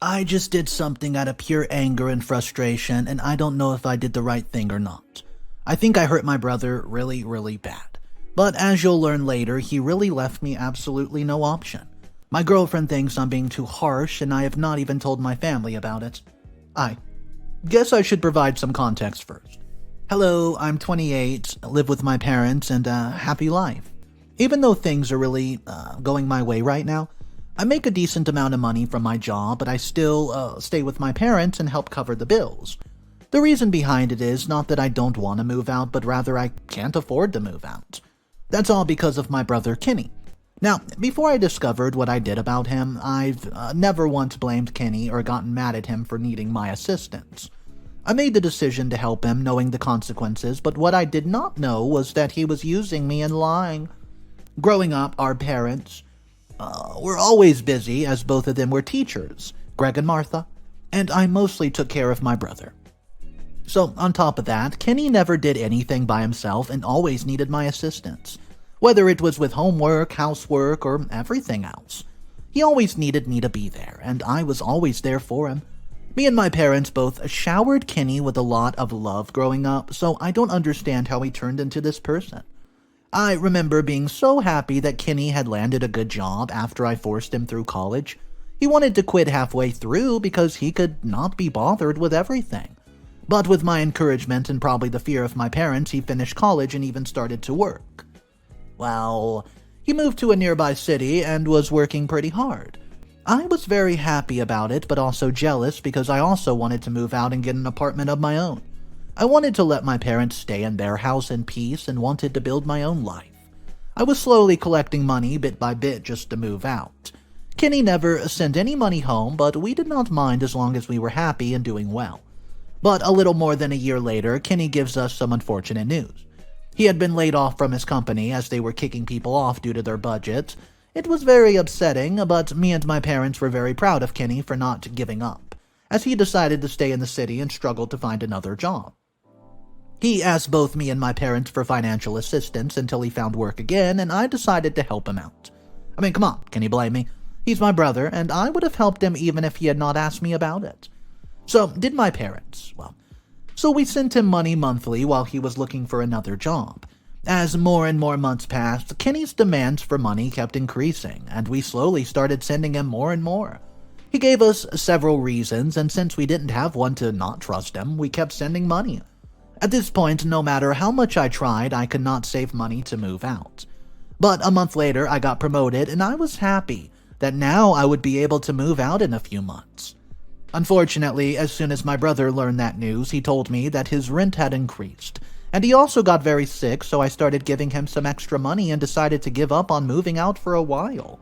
I just did something out of pure anger and frustration, and I don't know if I did the right thing or not. I think I hurt my brother really, really bad. But as you'll learn later, he really left me absolutely no option. My girlfriend thinks I'm being too harsh, and I have not even told my family about it. I guess I should provide some context first. Hello, I'm 28, live with my parents, and a happy life. Even though things are really going my way right now, I make a decent amount of money from my job, but I still stay with my parents and help cover the bills. The reason behind it is not that I don't want to move out, but rather I can't afford to move out. That's all because of my brother Kenny. Now, before I discovered what I did about him, I've never once blamed Kenny or gotten mad at him for needing my assistance. I made the decision to help him knowing the consequences, but what I did not know was that he was using me and lying. Growing up, our parents were always busy as both of them were teachers, Greg and Martha, and I mostly took care of my brother. So on top of that, Kenny never did anything by himself and always needed my assistance, whether it was with homework, housework, or everything else. He always needed me to be there, and I was always there for him. Me and my parents both showered Kenny with a lot of love growing up, so I don't understand how he turned into this person. I remember being so happy that Kenny had landed a good job after I forced him through college. He wanted to quit halfway through because he could not be bothered with everything. But with my encouragement and probably the fear of my parents, he finished college and even started to work. Well, he moved to a nearby city and was working pretty hard. I was very happy about it, but also jealous because I also wanted to move out and get an apartment of my own. I wanted to let my parents stay in their house in peace and wanted to build my own life. I was slowly collecting money bit by bit just to move out. Kenny never sent any money home, but we did not mind as long as we were happy and doing well. But a little more than a year later, Kenny gives us some unfortunate news. He had been laid off from his company as they were kicking people off due to their budgets. It was very upsetting, but me and my parents were very proud of Kenny for not giving up, as he decided to stay in the city and struggled to find another job. He asked both me and my parents for financial assistance until he found work again, and I decided to help him out. I mean, come on, can you blame me? He's my brother, and I would have helped him even if he had not asked me about it. So did my parents. So we sent him money monthly while he was looking for another job. As more and more months passed, Kenny's demands for money kept increasing, and we slowly started sending him more and more. He gave us several reasons, and since we didn't have one to not trust him, we kept sending money. At this point, no matter how much I tried, I could not save money to move out. But a month later, I got promoted, and I was happy that now I would be able to move out in a few months. Unfortunately, as soon as my brother learned that news, he told me that his rent had increased, and he also got very sick, so I started giving him some extra money and decided to give up on moving out for a while.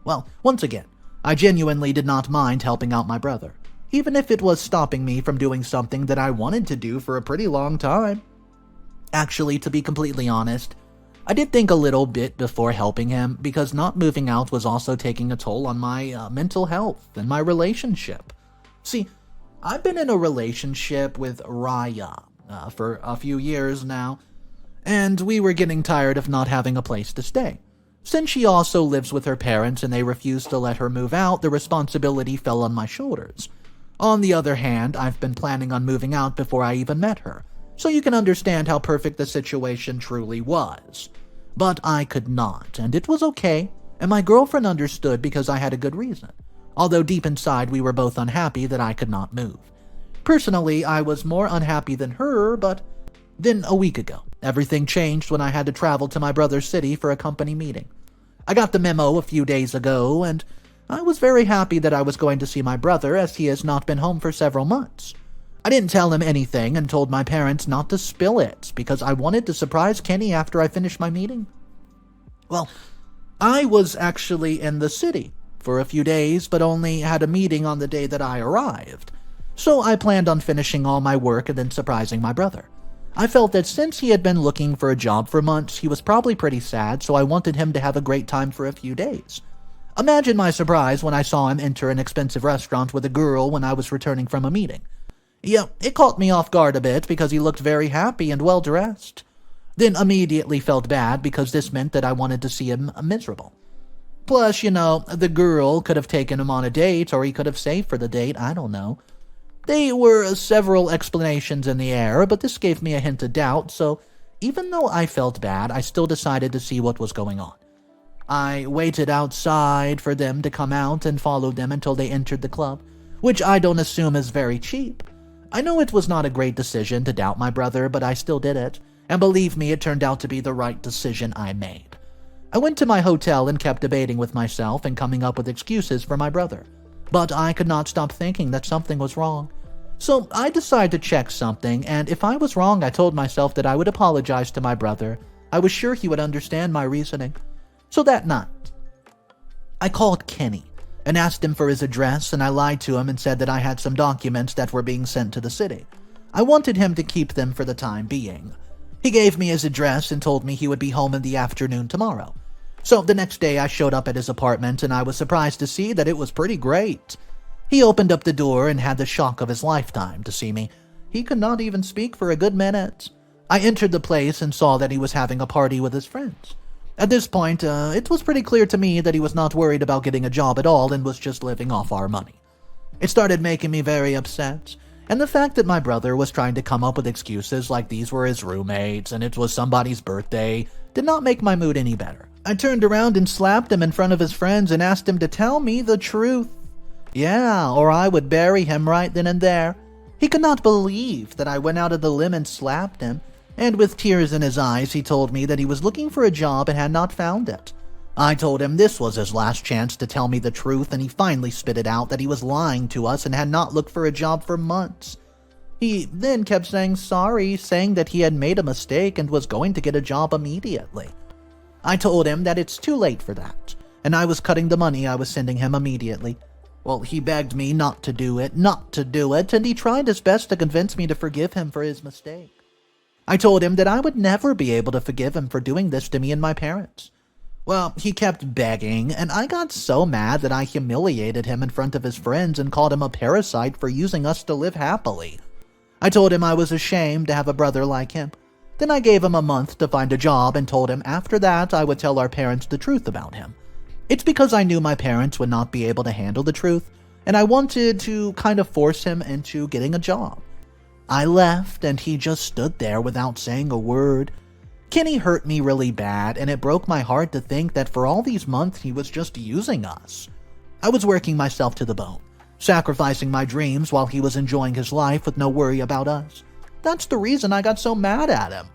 Well, once again, I genuinely did not mind helping out my brother, even if it was stopping me from doing something that I wanted to do for a pretty long time. Actually, to be completely honest, I did think a little bit before helping him, because not moving out was also taking a toll on my mental health and my relationship. See, I've been in a relationship with Raya for a few years now, and we were getting tired of not having a place to stay. Since she also lives with her parents and they refused to let her move out, the responsibility fell on my shoulders. On the other hand, I've been planning on moving out before I even met her, so you can understand how perfect the situation truly was. But I could not, and it was okay, and my girlfriend understood because I had a good reason. Although deep inside we were both unhappy that I could not move. Personally, I was more unhappy than her, but then a week ago, everything changed when I had to travel to my brother's city for a company meeting. I got the memo a few days ago, and I was very happy that I was going to see my brother as he has not been home for several months. I didn't tell him anything and told my parents not to spill it because I wanted to surprise Kenny after I finished my meeting. Well, I was actually in the city for a few days, but only had a meeting on the day that I arrived. So I planned on finishing all my work and then surprising my brother. I felt that since he had been looking for a job for months, he was probably pretty sad, so I wanted him to have a great time for a few days. Imagine my surprise when I saw him enter an expensive restaurant with a girl when I was returning from a meeting. Yeah, it caught me off guard a bit because he looked very happy and well-dressed. Then immediately felt bad because this meant that I wanted to see him miserable. Plus, the girl could have taken him on a date, or he could have saved for the date, I don't know. There were several explanations in the air, but this gave me a hint of doubt, so even though I felt bad, I still decided to see what was going on. I waited outside for them to come out and followed them until they entered the club, which I don't assume is very cheap. I know it was not a great decision to doubt my brother, but I still did it, and believe me, it turned out to be the right decision I made. I went to my hotel and kept debating with myself and coming up with excuses for my brother. But I could not stop thinking that something was wrong. So I decided to check something, and if I was wrong, I told myself that I would apologize to my brother. I was sure he would understand my reasoning. So that night, I called Kenny and asked him for his address, and I lied to him and said that I had some documents that were being sent to the city. I wanted him to keep them for the time being. He gave me his address and told me he would be home in the afternoon tomorrow. So the next day I showed up at his apartment, and I was surprised to see that it was pretty great. He opened up the door and had the shock of his lifetime to see me. He could not even speak for a good minute. I entered the place and saw that he was having a party with his friends. At this point, it was pretty clear to me that he was not worried about getting a job at all and was just living off our money. It started making me very upset, and the fact that my brother was trying to come up with excuses like these were his roommates and it was somebody's birthday did not make my mood any better. I turned around and slapped him in front of his friends and asked him to tell me the truth. Yeah, or I would bury him right then and there. He could not believe that I went out of the limb and slapped him, and with tears in his eyes he told me that he was looking for a job and had not found it. I told him this was his last chance to tell me the truth, and he finally spit it out that he was lying to us and had not looked for a job for months. He then kept saying sorry, saying that he had made a mistake and was going to get a job immediately. I told him that it's too late for that, and I was cutting the money I was sending him immediately. Well, he begged me not to do it, and he tried his best to convince me to forgive him for his mistake. I told him that I would never be able to forgive him for doing this to me and my parents. Well, he kept begging, and I got so mad that I humiliated him in front of his friends and called him a parasite for using us to live happily. I told him I was ashamed to have a brother like him. Then I gave him a month to find a job and told him after that I would tell our parents the truth about him. It's because I knew my parents would not be able to handle the truth, and I wanted to kind of force him into getting a job. I left, and he just stood there without saying a word. Kenny hurt me really bad, and it broke my heart to think that for all these months he was just using us. I was working myself to the bone, sacrificing my dreams while he was enjoying his life with no worry about us. That's the reason I got so mad at him.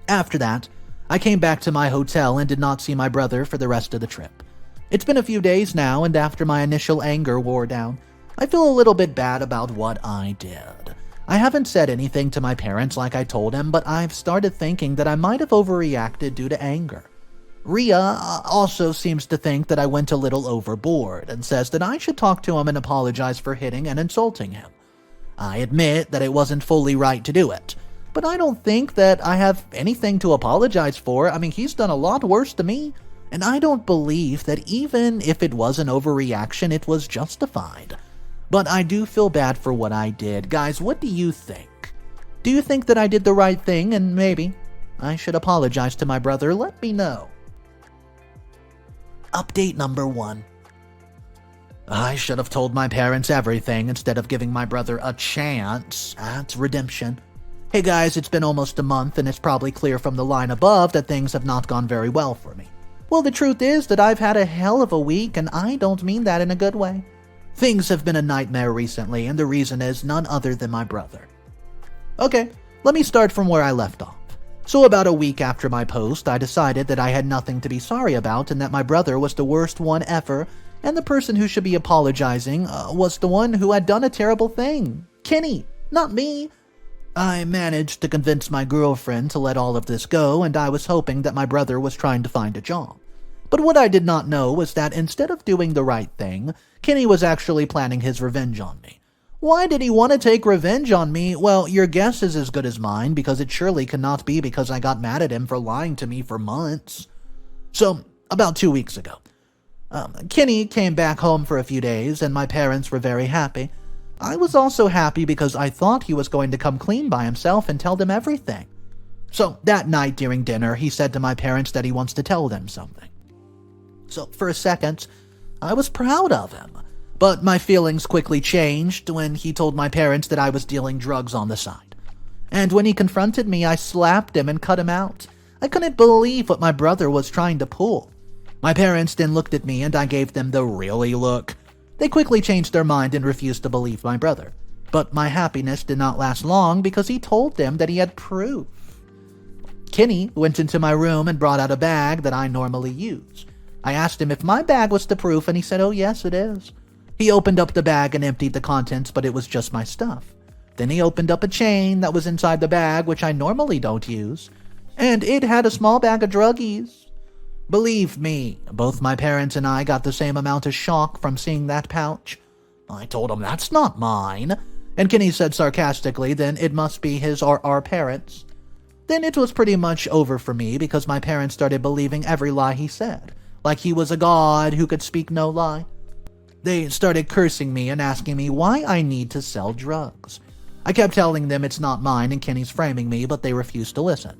After that, I came back to my hotel and did not see my brother for the rest of the trip. It's been a few days now, and after my initial anger wore down, I feel a little bit bad about what I did. I haven't said anything to my parents like I told him, but I've started thinking that I might have overreacted due to anger. Rhea also seems to think that I went a little overboard and says that I should talk to him and apologize for hitting and insulting him. I admit that it wasn't fully right to do it, but I don't think that I have anything to apologize for. I mean, he's done a lot worse to me, and I don't believe that even if it was an overreaction, it was justified. But I do feel bad for what I did. Guys, what do you think? Do you think that I did the right thing and maybe I should apologize to my brother? Let me know. Update number 1. I should have told my parents everything instead of giving my brother a chance at redemption. Hey guys, it's been almost a month, and it's probably clear from the line above that things have not gone very well for me. Well, the truth is that I've had a hell of a week, and I don't mean that in a good way. Things have been a nightmare recently, and the reason is none other than my brother. Okay, let me start from where I left off. So about a week after my post, I decided that I had nothing to be sorry about and that my brother was the worst one ever, and the person who should be apologizing was the one who had done a terrible thing. Kenny, not me. I managed to convince my girlfriend to let all of this go, and I was hoping that my brother was trying to find a job. But what I did not know was that instead of doing the right thing, Kenny was actually planning his revenge on me. Why did he want to take revenge on me? Well, your guess is as good as mine, because it surely cannot be because I got mad at him for lying to me for months. So, about 2 weeks ago, Kenny came back home for a few days, and my parents were very happy. I was also happy because I thought he was going to come clean by himself and tell them everything. So, that night during dinner, he said to my parents that he wants to tell them something. So for a second, I was proud of him. But my feelings quickly changed when he told my parents that I was dealing drugs on the side. And when he confronted me, I slapped him and cut him out. I couldn't believe what my brother was trying to pull. My parents then looked at me and I gave them the really look. They quickly changed their mind and refused to believe my brother. But my happiness did not last long because he told them that he had proof. Kenny went into my room and brought out a bag that I normally use. I asked him if my bag was the proof and he said, "Oh yes, it is." He opened up the bag and emptied the contents, but it was just my stuff. Then he opened up a chain that was inside the bag, which I normally don't use, and it had a small bag of druggies. Believe me, both my parents and I got the same amount of shock from seeing that pouch. I told him, "That's not mine." And Kenny said sarcastically, "Then it must be his or our parents." Then it was pretty much over for me because my parents started believing every lie he said, like he was a god who could speak no lie. They started cursing me and asking me why I need to sell drugs. I kept telling them it's not mine and Kenny's framing me, but they refused to listen.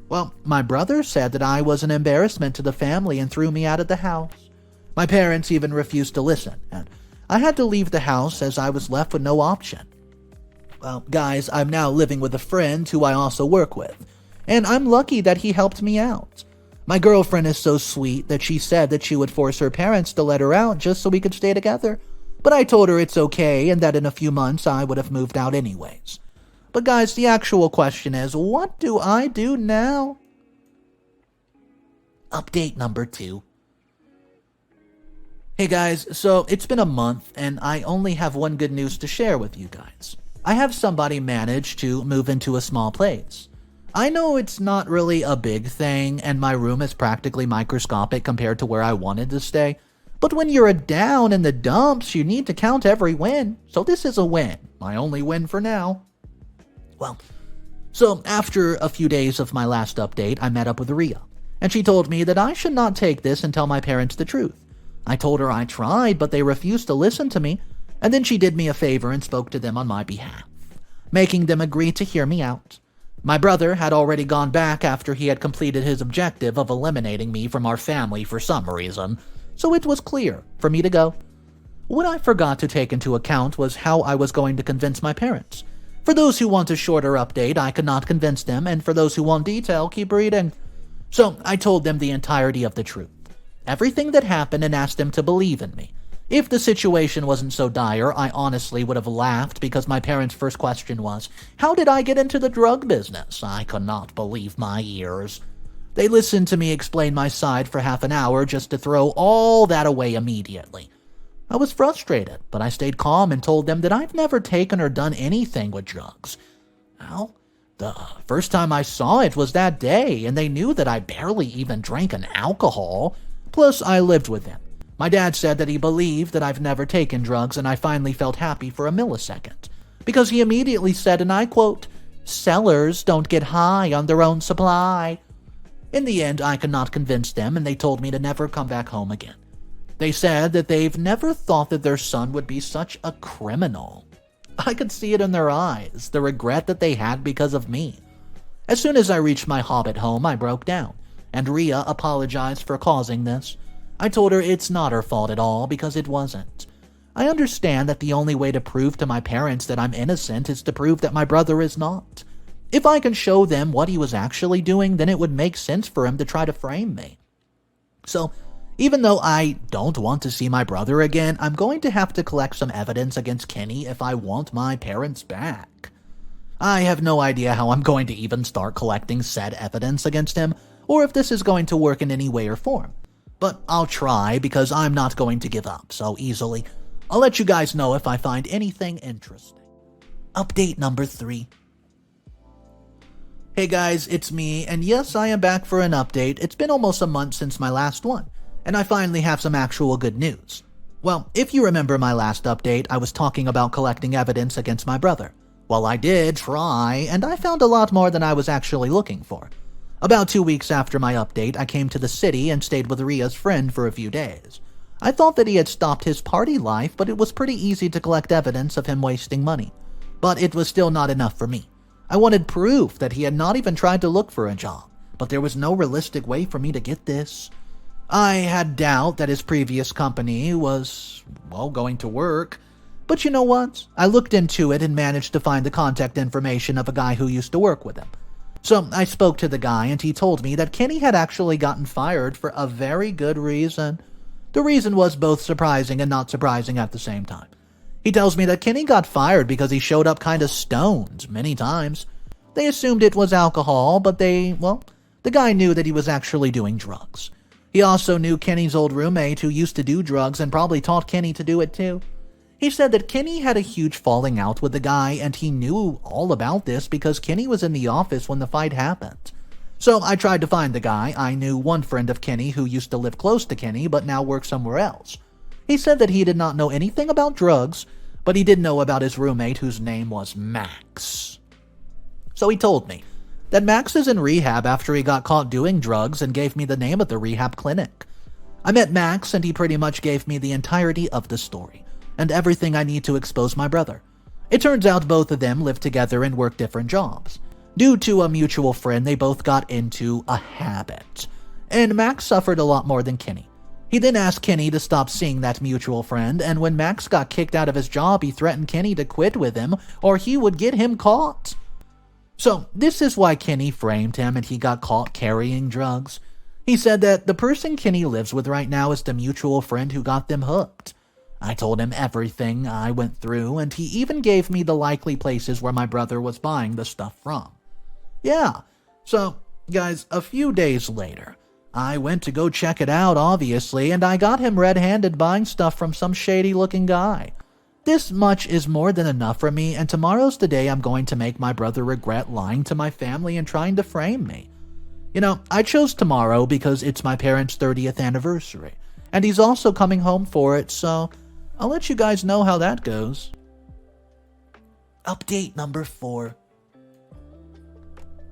Well, my brother said that I was an embarrassment to the family and threw me out of the house. My parents even refused to listen, and I had to leave the house as I was left with no option. Well, guys, I'm now living with a friend who I also work with, and I'm lucky that he helped me out. My girlfriend is so sweet that she said that she would force her parents to let her out just so we could stay together. But I told her it's okay and that in a few months I would have moved out anyways. But guys, the actual question is, what do I do now? Update number 2. Hey guys, so it's been a month and I only have one good news to share with you guys. I have somebody manage to move into a small place. I know it's not really a big thing, and my room is practically microscopic compared to where I wanted to stay, but when you're down in the dumps, you need to count every win, so this is a win. My only win for now. Well, so after a few days of my last update, I met up with Rhea, and she told me that I should not take this and tell my parents the truth. I told her I tried, but they refused to listen to me, and then she did me a favor and spoke to them on my behalf, making them agree to hear me out. My brother had already gone back after he had completed his objective of eliminating me from our family for some reason, so it was clear for me to go. What I forgot to take into account was how I was going to convince my parents. For those who want a shorter update, I could not convince them, and for those who want detail, keep reading. So I told them the entirety of the truth, everything that happened, and asked them to believe in me. If the situation wasn't so dire, I honestly would have laughed because my parents' first question was, "How did I get into the drug business?" I could not believe my ears. They listened to me explain my side for half an hour just to throw all that away immediately. I was frustrated, but I stayed calm and told them that I've never taken or done anything with drugs. Well, the first time I saw it was that day, and they knew that I barely even drank an alcohol. Plus, I lived with them. My dad said that he believed that I've never taken drugs, and I finally felt happy for a millisecond, because he immediately said, and I quote, "Sellers don't get high on their own supply." In the end, I could not convince them, and they told me to never come back home again. They said that they've never thought that their son would be such a criminal. I could see it in their eyes, the regret that they had because of me. As soon as I reached my hobbit home, I broke down, and Rhea apologized for causing this. I told her it's not her fault at all, because it wasn't. I understand that the only way to prove to my parents that I'm innocent is to prove that my brother is not. If I can show them what he was actually doing, then it would make sense for him to try to frame me. So, even though I don't want to see my brother again, I'm going to have to collect some evidence against Kenny if I want my parents back. I have no idea how I'm going to even start collecting said evidence against him, or if this is going to work in any way or form. But I'll try, because I'm not going to give up so easily. I'll let you guys know if I find anything interesting. Update number 3. Hey guys, it's me, and yes, I am back for an update. It's been almost a month since my last one, and I finally have some actual good news. Well, if you remember my last update, I was talking about collecting evidence against my brother. Well, I did try, and I found a lot more than I was actually looking for. About 2 weeks after my update, I came to the city and stayed with Rhea's friend for a few days. I thought that he had stopped his party life, but it was pretty easy to collect evidence of him wasting money. But it was still not enough for me. I wanted proof that he had not even tried to look for a job, but there was no realistic way for me to get this. I had doubt that his previous company was, well, going to work. But you know what? I looked into it and managed to find the contact information of a guy who used to work with him. So I spoke to the guy and he told me that Kenny had actually gotten fired for a very good reason. The reason was both surprising and not surprising at the same time. He tells me that Kenny got fired because he showed up kinda stoned many times. They assumed it was alcohol, but the guy knew that he was actually doing drugs. He also knew Kenny's old roommate who used to do drugs and probably taught Kenny to do it too. He said that Kenny had a huge falling out with the guy and he knew all about this because Kenny was in the office when the fight happened. So I tried to find the guy. I knew one friend of Kenny who used to live close to Kenny but now works somewhere else. He said that he did not know anything about drugs, but he did know about his roommate whose name was Max. So he told me that Max is in rehab after he got caught doing drugs and gave me the name of the rehab clinic. I met Max and he pretty much gave me the entirety of the story and everything I need to expose my brother. It turns out both of them live together and work different jobs. Due to a mutual friend, they both got into a habit, and Max suffered a lot more than Kenny. He then asked Kenny to stop seeing that mutual friend, and when Max got kicked out of his job, he threatened Kenny to quit with him or he would get him caught. So this is why Kenny framed him and he got caught carrying drugs. He said that the person Kenny lives with right now is the mutual friend who got them hooked. I told him everything I went through, and he even gave me the likely places where my brother was buying the stuff from. Yeah, so, guys, a few days later, I went to go check it out, obviously, and I got him red-handed buying stuff from some shady-looking guy. This much is more than enough for me, and tomorrow's the day I'm going to make my brother regret lying to my family and trying to frame me. You know, I chose tomorrow because it's my parents' 30th anniversary, and he's also coming home for it, so I'll let you guys know how that goes. Update number 4.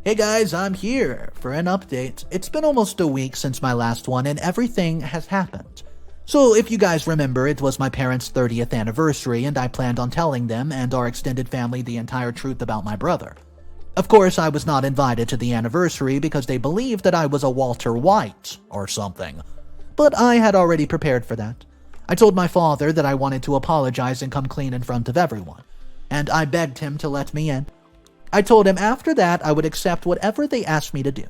Hey guys, I'm here for an update. It's been almost a week since my last one and everything has happened. So if you guys remember, it was my parents' 30th anniversary and I planned on telling them and our extended family the entire truth about my brother. Of course, I was not invited to the anniversary because they believed that I was a Walter White or something. But I had already prepared for that. I told my father that I wanted to apologize and come clean in front of everyone, and I begged him to let me in. I told him after that I would accept whatever they asked me to do.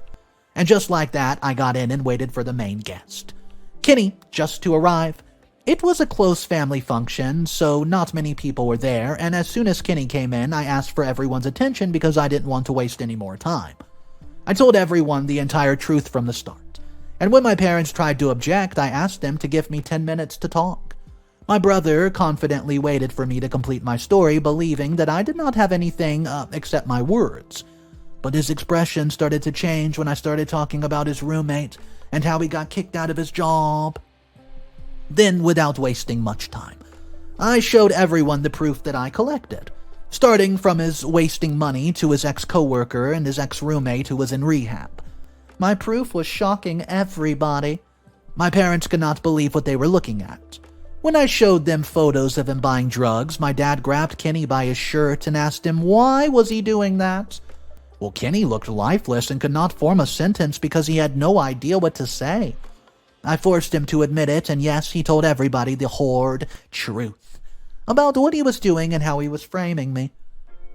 And just like that, I got in and waited for the main guest, Kenny, just to arrive. It was a close family function, so not many people were there, and as soon as Kenny came in, I asked for everyone's attention because I didn't want to waste any more time. I told everyone the entire truth from the start. And when my parents tried to object, I asked them to give me 10 minutes to talk. My brother confidently waited for me to complete my story, believing that I did not have anything except my words. But his expression started to change when I started talking about his roommate and how he got kicked out of his job. Then, without wasting much time, I showed everyone the proof that I collected, starting from his wasting money to his ex-coworker and his ex-roommate who was in rehab. My proof was shocking everybody. My parents could not believe what they were looking at. When I showed them photos of him buying drugs, my dad grabbed Kenny by his shirt and asked him why was he doing that. Well, Kenny looked lifeless and could not form a sentence because he had no idea what to say. I forced him to admit it, and yes, he told everybody the horrid truth about what he was doing and how he was framing me.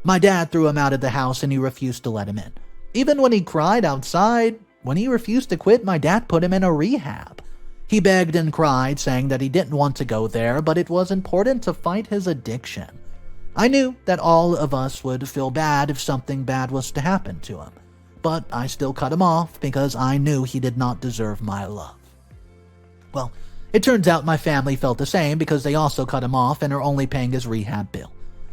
My dad threw him out of the house and he refused to let him in. Even when he cried outside, when he refused to quit, my dad put him in a rehab. He begged and cried, saying that he didn't want to go there, but it was important to fight his addiction. I knew that all of us would feel bad if something bad was to happen to him, but I still cut him off because I knew he did not deserve my love. Well, it turns out my family felt the same because they also cut him off and are only paying his rehab bill.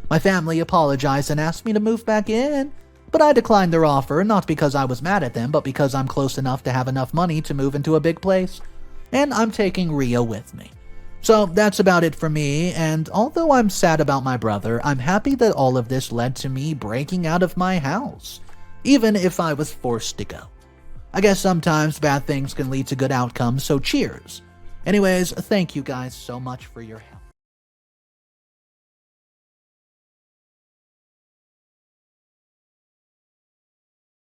My family apologized and asked me to move back in, but I declined their offer, not because I was mad at them, but because I'm close enough to have enough money to move into a big place, and I'm taking Ria with me. So that's about it for me, and although I'm sad about my brother, I'm happy that all of this led to me breaking out of my house, even if I was forced to go. I guess sometimes bad things can lead to good outcomes, so cheers. Anyways, thank you guys so much for your help.